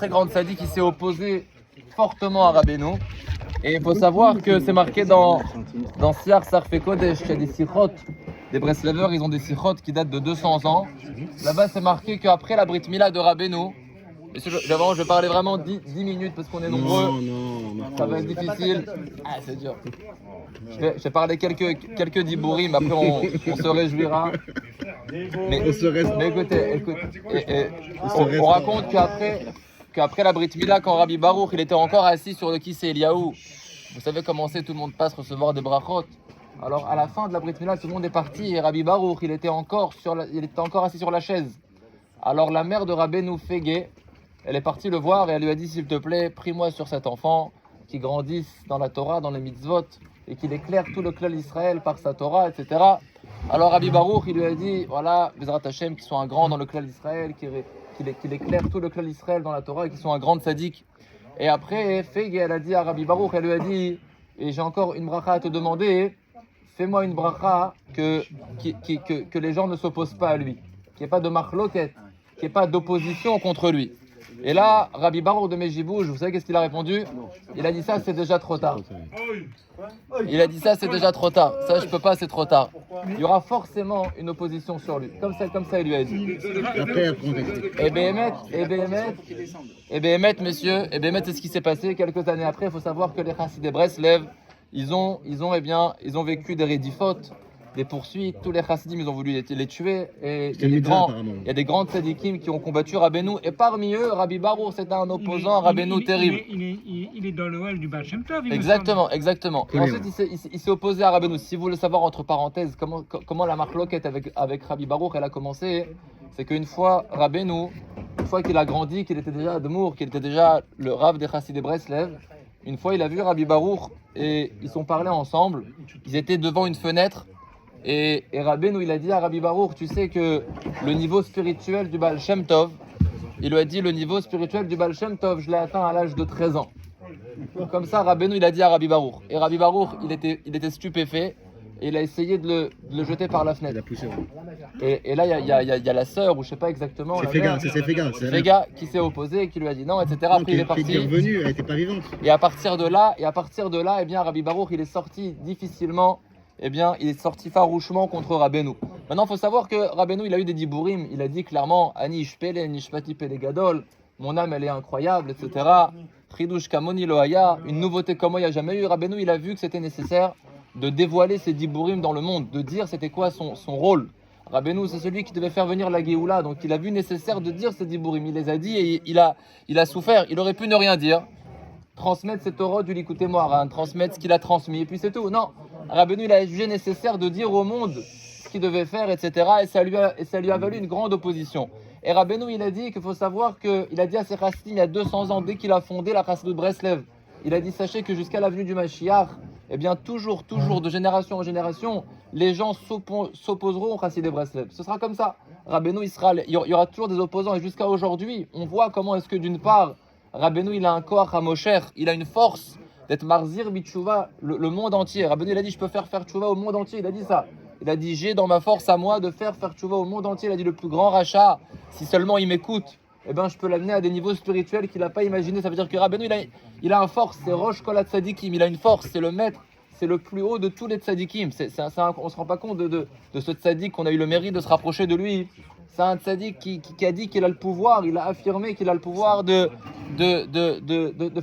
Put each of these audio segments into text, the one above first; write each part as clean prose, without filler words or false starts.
très grande sadique qui s'est opposé fortement à Rabbeinu. Et il faut savoir que c'est marqué dans Siach Sarfei Kodesh, qu'il y a des sichot, des Breslaveurs, ils ont des sichot qui datent de 200 ans. Là-bas, c'est marqué qu'après la Brit Mila de Rabbeinu, messieurs, je vais parler vraiment 10 minutes parce qu'on est nombreux. Non, ça va être difficile. Ah, c'est dur. Je vais parler quelques dibourim, après on se réjouira. Mais écoutez, on raconte qu'après la Brit Mila, quand Rabbi Baruch il était encore assis sur le Kisei Eliyahu, vous savez comment c'est, tout le monde passe recevoir des brachot. Alors à la fin de la Brit Mila, tout le monde est parti et Rabbi Baruch il était encore assis sur la chaise. Alors la mère de Rabbeinu Fege, elle est partie le voir et elle lui a dit, s'il te plaît, prie-moi sur cet enfant qui grandisse dans la Torah, dans les mitzvot, et qu'il éclaire tout le clan d'Israël par sa Torah, etc. Alors Rabbi Baruch, il lui a dit, voilà, Bezrat Hashem, qu'il soit un grand dans le clan d'Israël, qu'il éclaire tout le clan d'Israël dans la Torah, et qu'il soit un grand tzaddik. Et après, Fege, elle a dit à Rabbi Baruch, elle lui a dit, et j'ai encore une bracha à te demander, fais-moi une bracha que les gens ne s'opposent pas à lui, qu'il n'y ait pas de machloket, qu'il n'y ait pas d'opposition contre lui. Et là, Rabbi Baruch de Mejibouj, vous savez qu'est-ce qu'il a répondu? Il a dit ça, c'est déjà trop tard. Il a dit ça, c'est déjà trop tard. Ça, je peux pas, c'est trop tard. Il y aura forcément une opposition sur lui. Comme ça, il lui a dit. Et Béhémet, messieurs, c'est ce qui s'est passé quelques années après. Il faut savoir que les Chassidés de Breslev, ils ont vécu des rédifotes, des poursuites. Tous les chassidim, ils ont voulu les tuer. Et il y a des grands tzadikim qui ont combattu Rabbeinu. Et parmi eux, Rabbi Baruch, c'était un opposant à Rabbeinu terrible. Il est dans le hall du Baal Shem Tov. Exactement. Et ensuite, il s'est opposé à Rabbeinu. Si vous voulez savoir, entre parenthèses, comment la marloquette avec Rabbi Baruch, elle a commencé, c'est qu'une fois, Rabbeinu, une fois qu'il a grandi, qu'il était déjà Admour, qu'il était déjà le Rav des Chassidés Breslev, une fois, il a vu Rabbi Baruch et ils sont parlé ensemble. Ils étaient devant une fenêtre. Et Rabbeinu, il a dit à Rabbi Baruch, tu sais que le niveau spirituel du Baal Shem Tov, il lui a dit, le niveau spirituel du Baal Shem Tov, je l'ai atteint à l'âge de 13 ans. Comme ça, Rabbeinu, il a dit à Rabbi Baruch. Et Rabbi Baruch, il était stupéfait et il a essayé de le jeter par la fenêtre. Et là, il y a la sœur, ou je sais pas exactement. C'est Fega qui s'est opposé, qui lui a dit non, etc. Après, il est parti. Qui est revenu, elle n'était pas vivante. Et à partir de là, eh bien, Rabbi Baruch, il est sorti difficilement. Eh bien, il est sorti farouchement contre Rabbeinu. Maintenant, il faut savoir que Rabbeinu, il a eu des dibourim. Il a dit clairement, Ani Ishpele, Nishpati Pele Gadol, mon âme, elle est incroyable, etc. Chidush Kamoni Loaya, une nouveauté comme moi, il n'y a jamais eu. Rabbeinu, il a vu que c'était nécessaire de dévoiler ses dibourim dans le monde, de dire c'était quoi son rôle. Rabbeinu, c'est celui qui devait faire venir la Géoula, donc il a vu nécessaire de dire ses dibourim. Il les a dit et il a souffert. Il aurait pu ne rien dire. Transmettre ses Torah du Likutei Moharan, transmettre ce qu'il a transmis, et puis c'est tout. Non, Rabbeinu, il a jugé nécessaire de dire au monde ce qu'il devait faire, etc. Et ça lui a valu une grande opposition. Et Rabbeinu, il a dit qu'il faut savoir qu'il a dit à ses chassidim il y a 200 ans, dès qu'il a fondé la chassidut de Breslev, il a dit, sachez que jusqu'à l'avenue du Mashiach, eh bien toujours, de génération en génération, les gens s'opposeront aux chassidés de Breslev. Ce sera comme ça. Rabbeinu, il y aura toujours des opposants. Et jusqu'à aujourd'hui, on voit comment est-ce que d'une part, Rabbeinu, il a un koach hamosher, il a une force d'être marzir bitchouva le monde entier. Rabbeinu, il a dit, je peux faire tchouva au monde entier. Il a dit ça. Il a dit, j'ai dans ma force à moi de faire tchouva au monde entier. Il a dit, le plus grand rachat, si seulement il m'écoute, eh ben, je peux l'amener à des niveaux spirituels qu'il n'a pas imaginé. Ça veut dire que Rabbeinu, il a une force. C'est Rosh Kol HaTzadikim. Il a une force. C'est le maître. C'est le plus haut de tous les tzadikim. On ne se rend pas compte de ce tzadik qu'on a eu le mérite de se rapprocher de lui. C'est un tzaddik qui a dit qu'il a le pouvoir, il a affirmé qu'il a le pouvoir de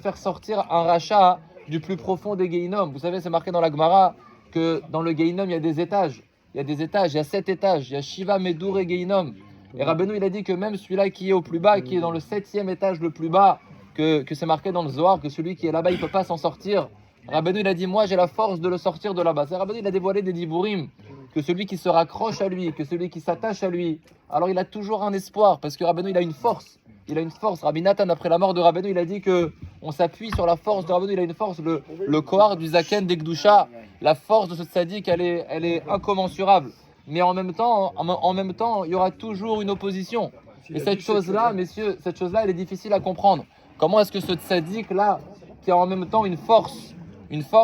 faire sortir un rachat du plus profond des Gehinom. Vous savez, c'est marqué dans la Gemara que dans le Gehinom, il y a des étages. Il y a 7 étages. Il y a Shiva, Medour et Gehinom. Et Rabbeinu, il a dit que même celui-là qui est au plus bas, qui est dans le 7e étage le plus bas, que c'est marqué dans le Zohar, que celui qui est là-bas, il ne peut pas s'en sortir. Rabbeinu, il a dit, moi, j'ai la force de le sortir de là-bas. C'est Rabbeinu, il a dévoilé des dibourim, que celui qui se raccroche à lui, que celui qui s'attache à lui, alors il a toujours un espoir, parce que Rabbeinu, il a une force. Rabbi Nathan, après la mort de Rabbeinu, il a dit que on s'appuie sur la force de Rabbeinu, il a une force, le kohar du Zaken d'Ekdusha, la force de ce tzaddik, elle est incommensurable. Mais en même temps, il y aura toujours une opposition. Et cette chose-là, messieurs, elle est difficile à comprendre. Comment est-ce que ce tzaddik-là, qui a en même temps une force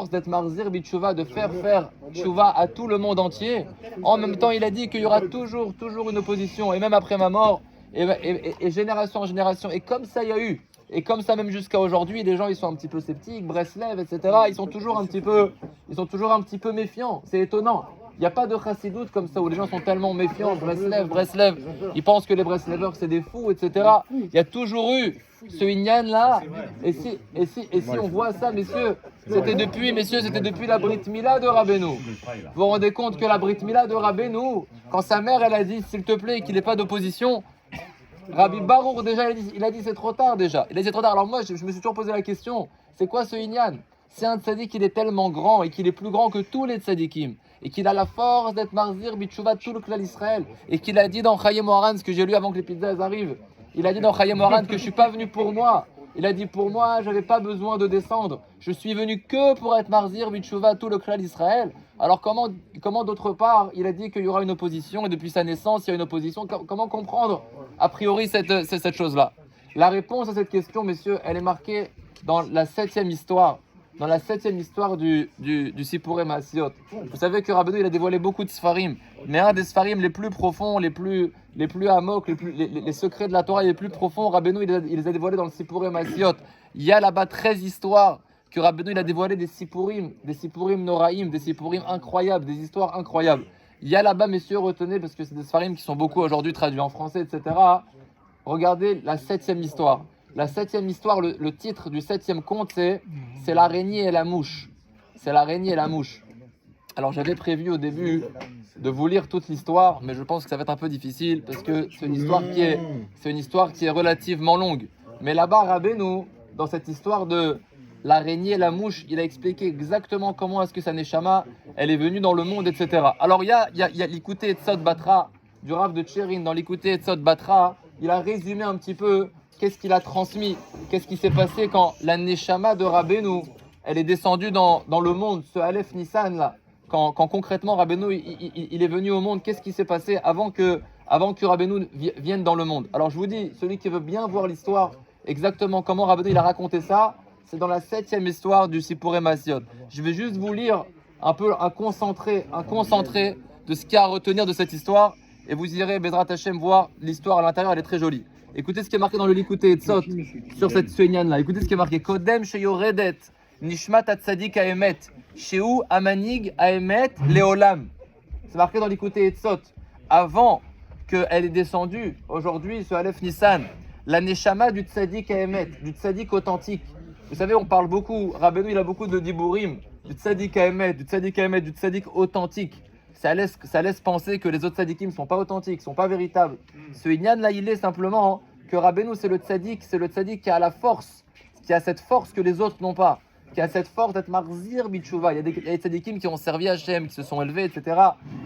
d'être marzir bitchouva, de faire tchouva à tout le monde entier, en même temps, il a dit qu'il y aura toujours une opposition. Et même après ma mort, et génération en génération, et comme ça il y a eu, Et comme ça, même jusqu'à aujourd'hui, les gens ils sont un petit peu sceptiques, Breslev, etc. Ils sont toujours un petit peu méfiants. C'est étonnant. Il n'y a pas de chassidoute comme ça où les gens sont tellement méfiants. Breslev. Ils pensent que les Breslevers c'est des fous, etc. Il y a toujours eu ce Inyan là. Et si on voit ça, messieurs, c'était depuis la Brit Mila de Rabbeinu. Vous vous rendez compte que la Brit Mila de Rabbeinu, quand sa mère elle a dit s'il te plaît qu'il n'ait pas d'opposition, Rabbi Baruch déjà il a dit c'est trop tard déjà. Il a dit c'est trop tard. Alors moi je me suis toujours posé la question, c'est quoi ce Inyan? C'est un tzaddik, il est tellement grand et qu'il est plus grand que tous les tzaddikim et qu'il a la force d'être marzir bitchouva tout le clan Israël et qu'il a dit dans Chayei Moharan, ce que j'ai lu avant que les pizzas arrivent, il a dit dans Chayei Moharan que je suis pas venu pour moi. Il a dit pour moi, j'avais pas besoin de descendre. Je suis venu que pour être marzir bitchouva tout le clan Israël. Alors comment d'autre part, il a dit qu'il y aura une opposition et depuis sa naissance, il y a une opposition. Comment comprendre a priori cette chose-là? La réponse à cette question, messieurs, elle est marquée dans la 7e histoire. Dans la 7e histoire du Sipurei Maasiot. Vous savez que Rabbeinu il a dévoilé beaucoup de Sfarim, mais un des Sfarim les plus profonds, les plus amok, les secrets de la Torah les plus profonds, Rabbeinu il les a dévoilés dans le Sipurei Maasiot. Il y a là-bas 13 histoires que Rabbeinu il a dévoilé des Sipurim Noraïm, des Sipurim incroyables, des histoires incroyables. Il y a là-bas, messieurs, retenez, parce que c'est des Sfarim qui sont beaucoup aujourd'hui traduits en français, etc. Regardez la 7e histoire. La 7e histoire, le titre du 7e conte, c'est l'araignée et la mouche. C'est l'araignée et la mouche. Alors j'avais prévu au début de vous lire toute l'histoire, mais je pense que ça va être un peu difficile parce que c'est une histoire qui est relativement longue. Mais là-bas, Rabbeinu, dans cette histoire de l'araignée et la mouche, il a expliqué exactement comment est-ce que sa neshama, elle est venue dans le monde, etc. Alors il y a l'Ikouté Etzot Batra du Rav de Tcherin, dans l'Ikouté Etzot Batra, il a résumé un petit peu qu'est-ce qu'il a transmis, qu'est-ce qui s'est passé quand la neshama de Rabbeinu, elle est descendue dans le monde, ce Aleph Nissan là, quand concrètement Rabbeinu il est venu au monde, qu'est-ce qui s'est passé avant que Rabbeinu vienne dans le monde. Alors je vous dis, celui qui veut bien voir l'histoire, exactement comment Rabbeinu il a raconté ça, c'est dans la 7e histoire du Sipurei Maasiot. Je vais juste vous lire un peu un concentré de ce qu'il y a à retenir de cette histoire, et vous irez, Bezrat Hashem, voir l'histoire à l'intérieur, elle est très jolie. Écoutez ce qui est marqué dans le Likutei Etzot sur cette Suényan là. Écoutez ce qui est marqué. Kodem sheyoredet nishmat atzadik haemet sheu amanig haemet leolam. C'est marqué dans le Likutei Etzot. Avant qu'elle est descendue, aujourd'hui, ce Aleph Nissan, la neshama du tzadik haemet, du tzadik authentique. Vous savez, on parle beaucoup, Rabbeinu il a beaucoup de diburim, du tzadik haemet, du tzadik authentique. Ça laisse penser que les autres tzadikim ne sont pas authentiques, ne sont pas véritables. Ce Inyan là, il est simplement que Rabbeinu c'est le tzadik qui a la force, qui a cette force que les autres n'ont pas, qui a cette force d'être marzir bitchouva. Il y a des tzadikim qui ont servi Hachem, qui se sont élevés, etc.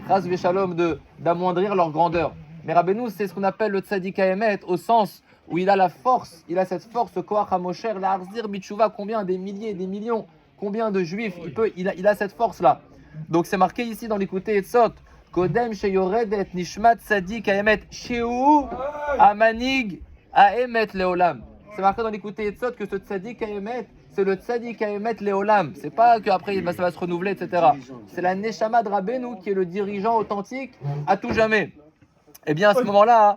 Ras v'shalom d'amoindrir leur grandeur. Mais Rabbeinu c'est ce qu'on appelle le tzadik haemet, au sens où il a la force, il a cette force, ce koach hamosher, la arzir bitchouva, combien des milliers, des millions, combien de juifs, il a cette force là. Donc c'est marqué ici dans l'Ikouté Etzot, Kodem sheyoredet nishmat tzadik haemet sheu amanig haemet leolam. C'est marqué dans l'Ikouté Etzot que ce tzadik haemet, c'est le tzadik haemet leolam. C'est pas qu'après ça va se renouveler, etc. C'est la neshama de Rabbeinu qui est le dirigeant authentique à tout jamais. Et bien à ce moment-là,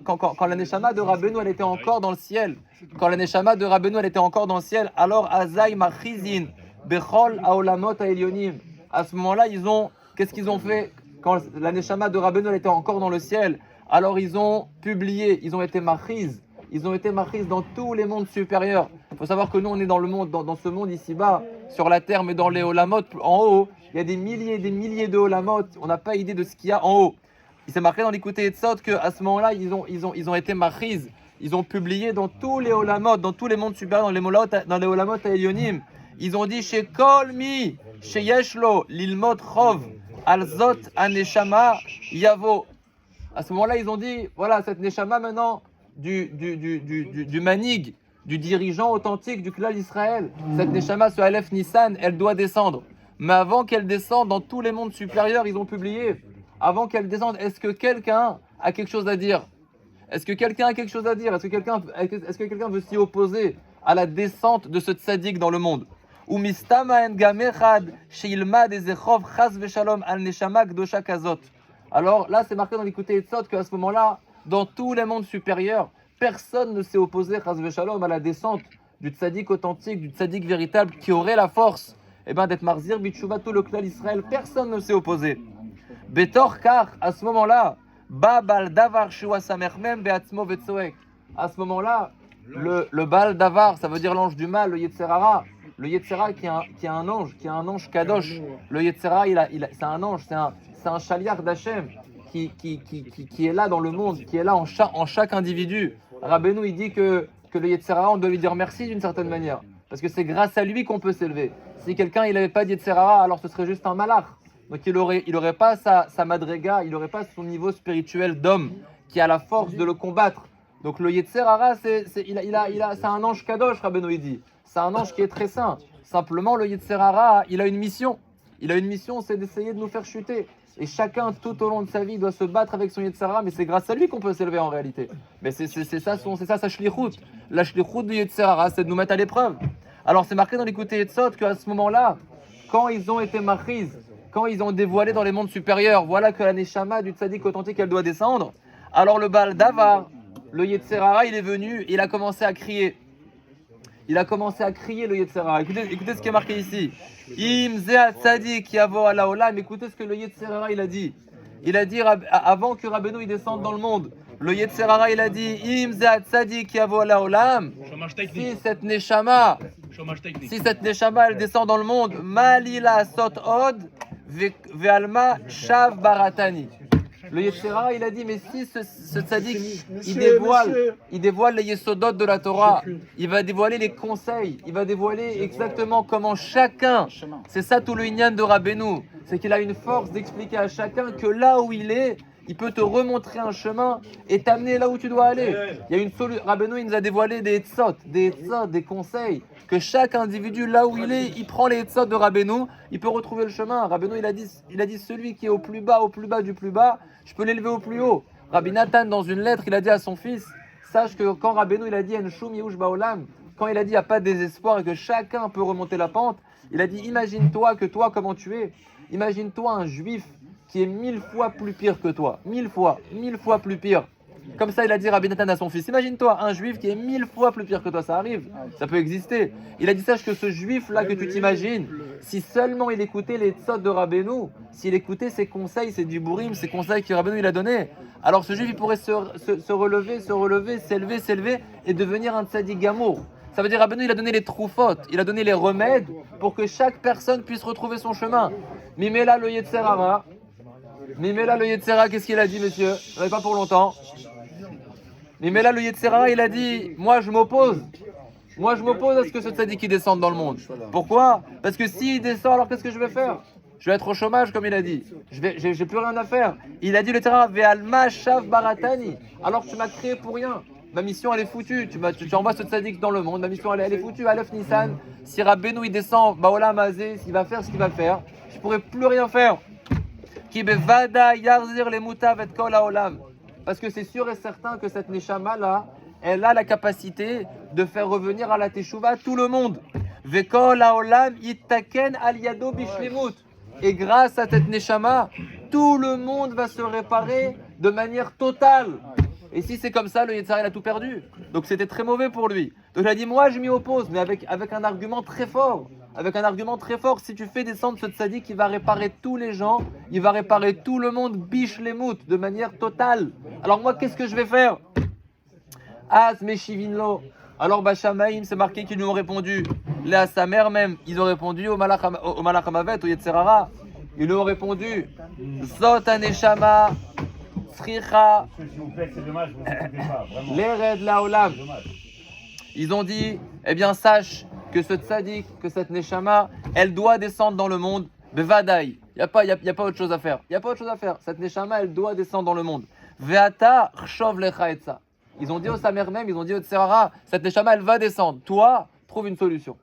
quand la neshama de Rabbeinu elle était encore dans le ciel, alors Azai machizin bechol haolamot haelyonim. À ce moment-là, qu'est-ce qu'ils ont fait quand la neshama de Rabbeinu était encore dans le ciel? Alors ils ont publié, ils ont été machiz dans tous les mondes supérieurs. Il faut savoir que nous, on est dans le monde, dans ce monde ici-bas, sur la terre, mais dans les olamot, en haut, il y a des milliers de olamot. On n'a pas idée de ce qu'il y a en haut. Il s'est marqué dans l'Ikouté Etzot qu'à ce moment-là, ils ont été machiz. Ils ont publié dans tous les olamot, dans tous les mondes supérieurs, dans les olamot haelyonim. Ils ont dit chez Kolmi, chez Yeshlo, l'ilmot chov, alzot aneshama yavo. À ce moment-là, ils ont dit voilà, cette neshama maintenant du manig, du dirigeant authentique du clan d'Israël, cette neshama, ce Aleph Nissan, elle doit descendre. Mais avant qu'elle descende dans tous les mondes supérieurs, ils ont publié. Avant qu'elle descende, est-ce que quelqu'un a quelque chose à dire? Est-ce que quelqu'un veut s'y opposer à la descente de ce tzaddik dans le monde? Ou mistama en gamechad sheilmad ezechov chas veshalom al neshama kdosha kazot. Alors là, c'est marqué dans l'Ikouté Etzot qu'à ce moment-là, dans tous les mondes supérieurs, personne ne s'est opposé, chas v'shalom, à la descente du tzaddik authentique, du tzaddik véritable, qui aurait la force d'être marzir bitchouva tout le clan Israël. Personne ne s'est opposé. Betor kar, à ce moment-là, babal davar shua samermem beatzmo vetzoek. À ce moment-là, le Baal Davar, ça veut dire l'ange du mal, le Yetzerara. Le Yetzera qui est un ange kadosh. Le Yetzera, c'est un ange, c'est un chaliar d'Hachem qui est là dans le monde, qui est là en chaque individu. Rabbeinu, il dit que le Yetzerara, on doit lui dire merci d'une certaine manière. Parce que c'est grâce à lui qu'on peut s'élever. Si quelqu'un, il n'avait pas de Yetzerara, alors ce serait juste un malach. Donc il aurait pas sa madrega, il n'aurait pas son niveau spirituel d'homme qui a la force de le combattre. Donc le Yetzerara, c'est un ange kadosh, Rabbeinu il dit. C'est un ange qui est très saint. Simplement, le Yetzerara, il a une mission. Il a une mission, c'est d'essayer de nous faire chuter. Et chacun, tout au long de sa vie, doit se battre avec son Yetzerara, mais c'est grâce à lui qu'on peut s'élever en réalité. Mais c'est ça sa shlichut. La shlichut du Yetzerara, c'est de nous mettre à l'épreuve. Alors c'est marqué dans l'écouté Yetzot qu'à ce moment-là, quand ils ont été machiz, quand ils ont dévoilé dans les mondes supérieurs, voilà que la Neshama du tzaddik authentique, elle doit descendre. Alors le Baal Davar, le Yetzerara, il est venu, il a commencé à crier. Il a commencé à crier le Yetzerara. Écoutez ce qui est marqué ici. Im zeh tzadik yavo ala olam. Écoutez ce que le Yetzerara il a dit. Il a dit avant que Rabbeinu il descende dans le monde. Le Yetzerara il a dit Im zeh tzadik yavo ala olam. Si cette neshama elle descend dans le monde, malila sot od ve'alma shav baratani. Le Yetzerara, il a dit, mais si ce tzaddik, il dévoile les yesodot de la Torah, il va dévoiler les conseils, il va dévoiler exactement comment chacun, c'est ça tout le inyan de Rabbeinu, c'est qu'il a une force d'expliquer à chacun que là où il est, il peut te remontrer un chemin et t'amener là où tu dois aller. Il y a une solution. Rabbeinu, il nous a dévoilé des etzot, des conseils, que chaque individu, là où il est, il prend les etzot de Rabbeinu, il peut retrouver le chemin. Rabbeinu, il a dit celui qui est au plus bas du plus bas, je peux l'élever au plus haut. Rabbi Nathan, dans une lettre, il a dit à son fils, sache que quand Rabbeinu, il a dit En shum yush baolam, quand il a dit il n'y a pas de désespoir et que chacun peut remonter la pente, il a dit imagine-toi que toi, comment tu es, imagine-toi un juif qui est 1000 fois plus pire que toi, 1000 fois plus pire. Comme ça, il a dit Rabbi Nathan à son fils, imagine-toi un juif qui est 1000 fois plus pire que toi, ça arrive, ça peut exister. Il a dit, sache que ce juif-là que tu t'imagines, si seulement il écoutait les tzot de Rabbeinu, s'il écoutait ses conseils, ses diburim, ses conseils que Rabbeinu il a donnés, alors ce juif il pourrait se relever, s'élever et devenir un tzaddik gamour. Ça veut dire Rabbeinu il a donné les troufotes, il a donné les remèdes pour que chaque personne puisse retrouver son chemin. Mimela le Yetzerara, qu'est-ce qu'il a dit, monsieur? Vous n'avez pas pour longtemps. Mais là, le Yetzerara, il a dit, moi je m'oppose à ce que ce tzaddik qui descende dans le monde. Pourquoi? Parce que s'il descend, alors qu'est-ce que je vais faire? Je vais être au chômage, comme il a dit. J'ai plus rien à faire. Il a dit le Yetzerara, ve'alma shav baratani. Alors tu m'as créé pour rien. Ma mission, elle est foutue. Tu envoies ce tzaddik dans le monde. Ma mission, elle est foutue. Alef Nissan. Si Rabbeinu, il descend, Baolam Azé, s'il va faire ce qu'il va faire, je pourrai plus rien faire. Ki bevada yarzir le mutav et kol haolam. Parce que c'est sûr et certain que cette Neshama là, elle a la capacité de faire revenir à la Teshuvah tout le monde. Vekol haolam yittaken al yado bishlimut. Et grâce à cette Neshama, tout le monde va se réparer de manière totale. Et si c'est comme ça, le Yetzirah, il a tout perdu. Donc c'était très mauvais pour lui. Donc il a dit, moi je m'y oppose, mais avec un argument très fort. Si tu fais descendre ce tzaddik, il va réparer tous les gens, il va réparer tout le monde, biche les moutes, de manière totale. Alors moi, qu'est-ce que je vais faire? Az meshivinlo. Alors Bachamaïm, c'est marqué qu'ils lui ont répondu. Là, à sa mère même, ils ont répondu au Malach Hamavet, au Yetzerara. Ils lui ont répondu Zot aneshama, tzricha, l'ered laolam. Ils ont dit, eh bien sache que ce tzaddik, que cette neshama, elle doit descendre dans le monde. Bevadaï, il n'y a pas autre chose à faire. Cette neshama, elle doit descendre dans le monde. Veata chshov lecha etza. Ils ont dit au Samer même, ils ont dit au Tserara, cette neshama, elle va descendre. Toi, trouve une solution.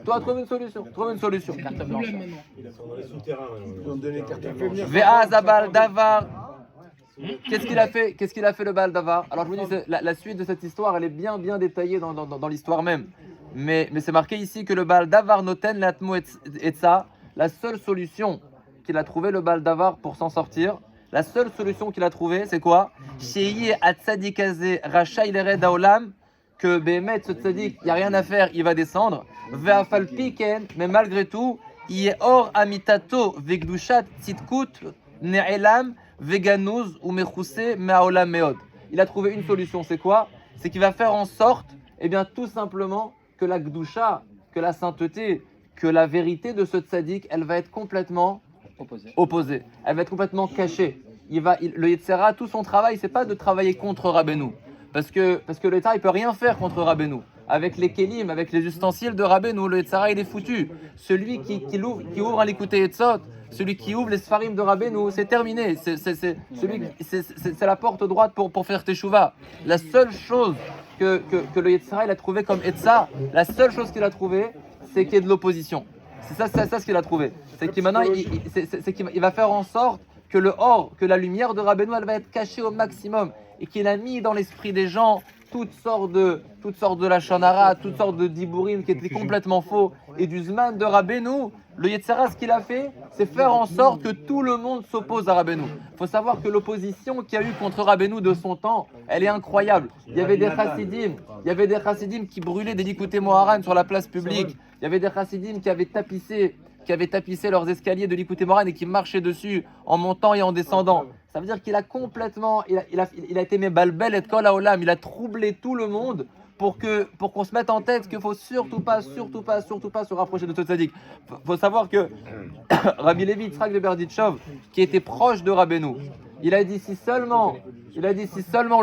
Trouve une solution. Carte blanche. Vea zabal davar. Qu'est-ce qu'il a fait le Baal Davar? Alors je vous dis, la suite de cette histoire, elle est bien détaillée dans l'histoire même. Mais c'est marqué ici que le Baal Davar noten l'atmo etza, la seule solution qu'il a trouvé le Baal Davar pour s'en sortir, La seule solution qu'il a trouvée, c'est quoi? Shei atzadikaze rachai lered haolam, que Bémet, ce tzadik, il n'y a rien à faire, il va descendre. Ve'afal piken, mais malgré tout, il est hors amitato vegdushat tzidkut ne'elam veganuz ou mechuse me'aolam meod. Il a trouvé une solution, c'est quoi? C'est qu'il va faire en sorte, eh bien, tout simplement, que la gdusha, que la sainteté, que la vérité de ce tzaddik, elle va être complètement opposée. Elle va être complètement cachée. Le Yetzera, tout son travail, c'est pas de travailler contre Rabbeinu. Parce que le Yetzera, il peut rien faire contre Rabbeinu. Avec les kelim, avec les ustensiles de Rabbeinu, le Yetzera, il est foutu. Celui qui ouvre un Likutei Yetzot, celui qui ouvre les Sfarim de Rabbeinu, c'est terminé. C'est la porte droite pour faire Teshuvah. La seule chose que le Yetzera, il a trouvé comme Etza, la seule chose qu'il a trouvé, c'est qu'il y ait de l'opposition. C'est ça ce qu'il a trouvé. C'est qu'il maintenant, il va faire en sorte que le or, que la lumière de Rabbeinu, elle va être cachée au maximum. Et qu'il a mis dans l'esprit des gens toutes sortes de la Shonara, toutes sortes de Diburim qui étaient complètement faux. Et du Zman de Rabbeinu, le Yetzera, ce qu'il a fait, c'est faire en sorte que tout le monde s'oppose à Rabbeinu. Il faut savoir que l'opposition qu'il y a eu contre Rabbeinu de son temps, elle est incroyable. Il y avait des chassidim qui brûlaient des Likutei Moharan sur la place publique. Il y avait des chassidim qui avaient tapissé leurs escaliers de Likutei Moharan et qui marchaient dessus en montant et en descendant. Ça veut dire qu'il a complètement, il a été mebalbel et kol haolam, il a troublé tout le monde pour qu'on se mette en tête qu'il faut surtout pas se rapprocher de ce tzaddik. Faut savoir que Rabbi Levi Yitzhak de Berditchov, qui était proche de Rabbeinu, il a dit si seulement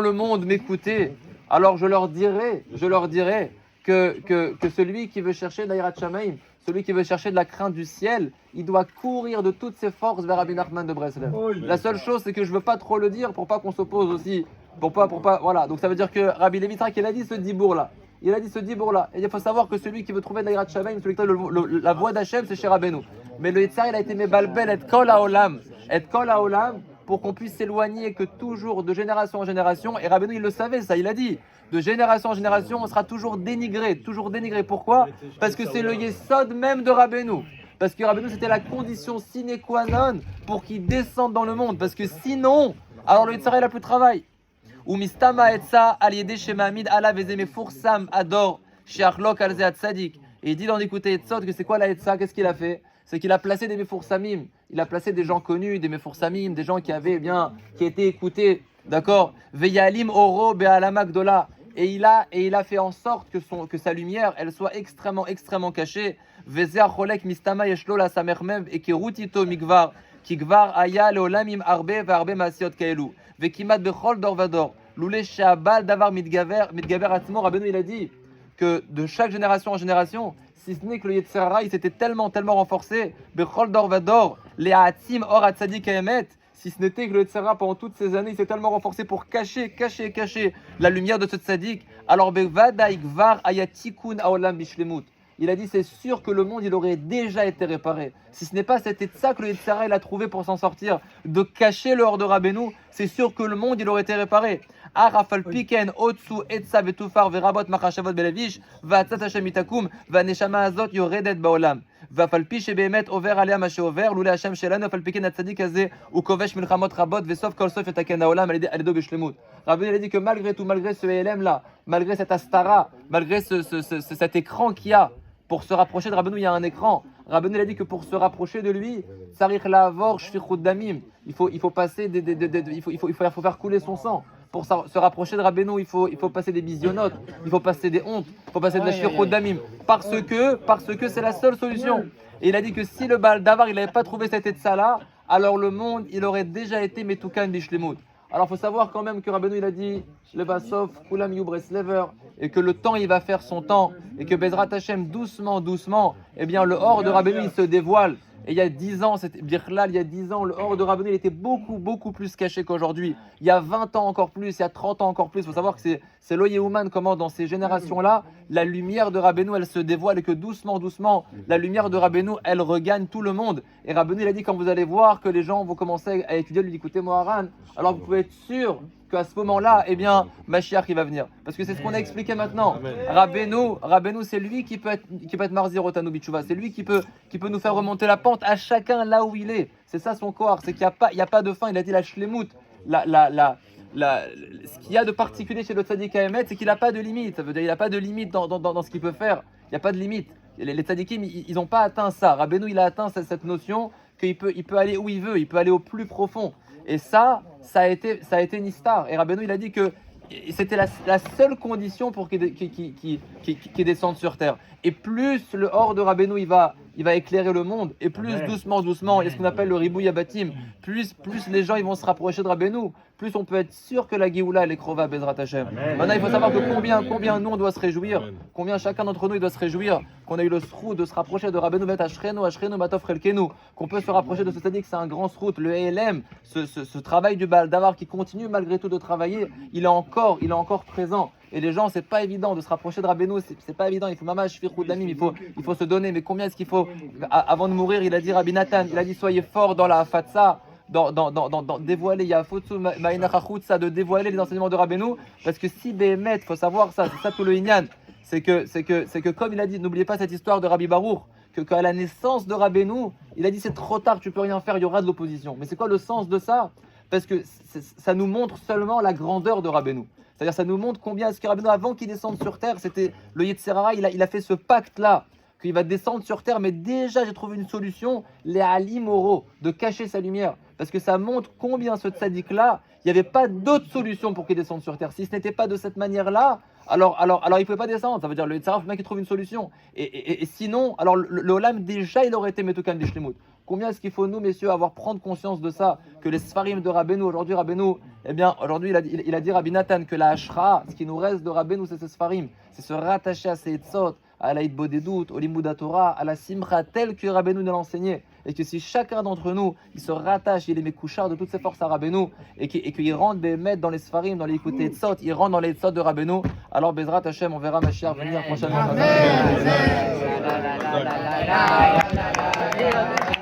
le monde m'écoutait, alors je leur dirais que celui qui veut chercher de l'Yirat Shamayim, celui qui veut chercher de la crainte du ciel, il doit courir de toutes ses forces vers Rabbi Nachman de Breslev. La seule chose, c'est que je veux pas trop le dire pour pas qu'on s'oppose aussi. Pour pas, voilà. Donc ça veut dire que Rabbi Levi Yitzhak, il a dit ce dibour-là. Et il faut savoir que celui qui veut trouver de l'Yirat Shamayim, celui qui a la voix d'Hachem, c'est chez Rabbeinu. Mais le Yetzirah, il a été mebalbel et kol haolam, pour qu'on puisse s'éloigner que toujours de génération en génération. Et Rabbeinu, il le savait, ça, il a dit. De génération en génération, on sera toujours dénigré. Pourquoi? Parce que c'est le Yesod même de Rabbeinu. Parce que Rabbeinu, c'était la condition sine qua non pour qu'il descende dans le monde. Parce que sinon, alors le Yetzirah, il n'a plus de travail. Ou mistama etza al yede shemamid ala vezeme fursam ador sheachlok al zeat tzadik. Et il dit dans Likutei Yetzot que c'est quoi la etza? Qu'est-ce qu'il a fait? C'est qu'il a placé des mefursamim. Il a placé des gens connus, des mefursamim, des gens qui étaient écoutés. D'accord? Veyalim oro be'alama gdola. Et il a fait en sorte que sa lumière, elle soit extrêmement cachée. Vezer cholek mistama yeshlo la samermem et kerutito migvar kigvar aya leolamim arbe ve'arbe masiot kaelu vekimat bechol dor vador loulé sheabal davar mitgaver atzmo. Rabbeinu, il a dit que de chaque génération en génération, si ce n'est que le Yetzirah, il s'était tellement renforcé, bechol dor vador le'atzim or atzadik emet. Si ce n'était que le Yetzirah, pendant toutes ces années, il s'est tellement renforcé pour cacher la lumière de ce tzaddik. Alors, il a dit, c'est sûr que le monde, il aurait déjà été réparé. Si ce n'est pas cet Etza que le Yetzirah, il a trouvé pour s'en sortir, de cacher l'or de Rabbeinu, c'est sûr que le monde, il aurait été réparé. Arafal piken otsu etza vetufar verabot machashavot belevish va'atzat Hashem itakum va'neshama azot yoredet baolam. ואף שבאמת עובר עליה מה שעובר, לולא השם שלנו, אף על פי כן הצדיק הזה הוא כובש מלחמות רבות, וסוף כל סוף יתקן העולם על ידו בשלמות. Rabbeinu a dit que malgré tout, malgré ce LM là, malgré cette astara, malgré cet écran qu'il y a, pour se rapprocher de Rabbeinu, il y a un écran. Rabbeinu a dit que pour se rapprocher de lui, Sarich Lavor Shfichut Damim, il faut passer il faut faire couler son sang. Pour se rapprocher de Rabbeinu, il faut passer des bisionotes, il faut passer des hontes, il faut passer de la Shfichut Damim. Parce que c'est la seule solution. Et il a dit que si le Baal Davar, il n'avait pas trouvé cet état là, alors le monde, il aurait déjà été Metukan Bishlemut. Alors il faut savoir quand même que Rabbeinu, il a dit le Basov, Kulam Yu Breslever, et que le temps, il va faire son temps, et que Bezrat Hashem, doucement, eh bien le or de Rabbeinu, il se dévoile. Et il y a 10 ans, il y a 10 ans, le or de Rabbeinu, il était beaucoup plus caché qu'aujourd'hui. Il y a 20 ans encore plus, il y a 30 ans encore plus. Il faut savoir que c'est lo Yehuman, comment dans ces générations-là, la lumière de Rabbeinu, elle se dévoile et que doucement, la lumière de Rabbeinu, elle regagne tout le monde. Et Rabbeinu, il a dit, quand vous allez voir que les gens vont commencer à étudier le Likutei Moharan, alors vous pouvez être sûr qu'à ce moment-là, eh bien, Mashiach il va venir. Parce que c'est ce qu'on a expliqué maintenant. Rabbeinu, c'est lui qui peut être Marzir Otanu Bitchouva. C'est lui qui peut nous faire remonter la pente à chacun là où il est. C'est ça son corps, c'est qu'il n'y a pas de fin. Il a dit la shlemut, ce qu'il y a de particulier chez le tzaddik Haemet, c'est qu'il n'a pas de limite. Ça veut dire qu'il n'a pas de limite dans ce qu'il peut faire. Il n'y a pas de limite. Les tzaddikim, ils n'ont pas atteint ça. Rabbeinu, il a atteint cette notion qu'il peut aller où il veut, il peut aller au plus profond. Et ça a été Nistar. Et Rabbeinu, il a dit que c'était la seule condition pour qu'il descende sur terre. Et plus le hors de Rabbeinu, il va éclairer le monde, et plus doucement, il y a ce qu'on appelle le ribouy abatim, plus les gens ils vont se rapprocher de Rabbeinu, plus on peut être sûr que la Géoula elle est krova Bezrat Hashem. Maintenant il faut savoir que combien nous on doit se réjouir, combien chacun d'entre nous il doit se réjouir qu'on a eu le srout de se rapprocher de Rabbeinu Bet Ashrenu Matov Chelkenu, qu'on peut se rapprocher de ce tzaddik, c'est un grand srout, le ELM, ce travail du Baal Davar qui continue malgré tout de travailler, il est encore présent. Et les gens, c'est pas évident de se rapprocher de Rabbeinu, c'est pas évident, il faut mamash fichut damim, il faut se donner, mais combien est-ce qu'il faut, avant de mourir, il a dit Rabbi Nathan, il a dit soyez fort dans la fatsa, dans dévoiler, il y a fotsu ma'inachachutsa, de dévoiler les enseignements de Rabbeinu, parce que si Béhémet, faut savoir ça, c'est ça tout le Inyan, c'est que comme il a dit, n'oubliez pas cette histoire de Rabbi Baruch, qu'à la naissance de Rabbeinu, il a dit c'est trop tard, tu peux rien faire, il y aura de l'opposition. Mais c'est quoi le sens de ça? Parce que ça nous montre seulement la grandeur de Rabbeinu. C'est-à-dire ça nous montre combien est-ce que Rabbeinu, avant qu'il descende sur terre, c'était le Yetzer Hara, il a fait ce pacte-là, qu'il va descendre sur terre, mais déjà j'ai trouvé une solution, les Ali Moro, de cacher sa lumière. Parce que ça montre combien ce tzaddik-là, il n'y avait pas d'autre solution pour qu'il descende sur terre. Si ce n'était pas de cette manière-là, alors il ne pouvait pas descendre. Ça veut dire le Yetzer Hara, il faut bien qu'il trouve une solution. Et sinon, alors le Olam, déjà, il aurait été Metukan Bishlimut. Combien est-ce qu'il faut, nous, messieurs, prendre conscience de ça, que les Sfarim de Rabbeinu, aujourd'hui, eh bien, aujourd'hui, il a dit Rabbi Nathan que la Hashra, ce qui nous reste de Rabbeinu, c'est ces Sfarim. C'est se rattacher à ces Etzot, à la Hitbodedout, au Limud Torah, à la Simcha, telle que Rabbeinu nous l'a enseigné. Et que si chacun d'entre nous, il se rattache, il est mécouchard de toutes ses forces à Rabbeinu, et qu'il rentre mettre dans les Sfarim, dans les écoutes Etzot, il rentre dans les Etzot de Rabbeinu, alors Bezrat Hashem, on verra Mashiach venir prochainement. Amen.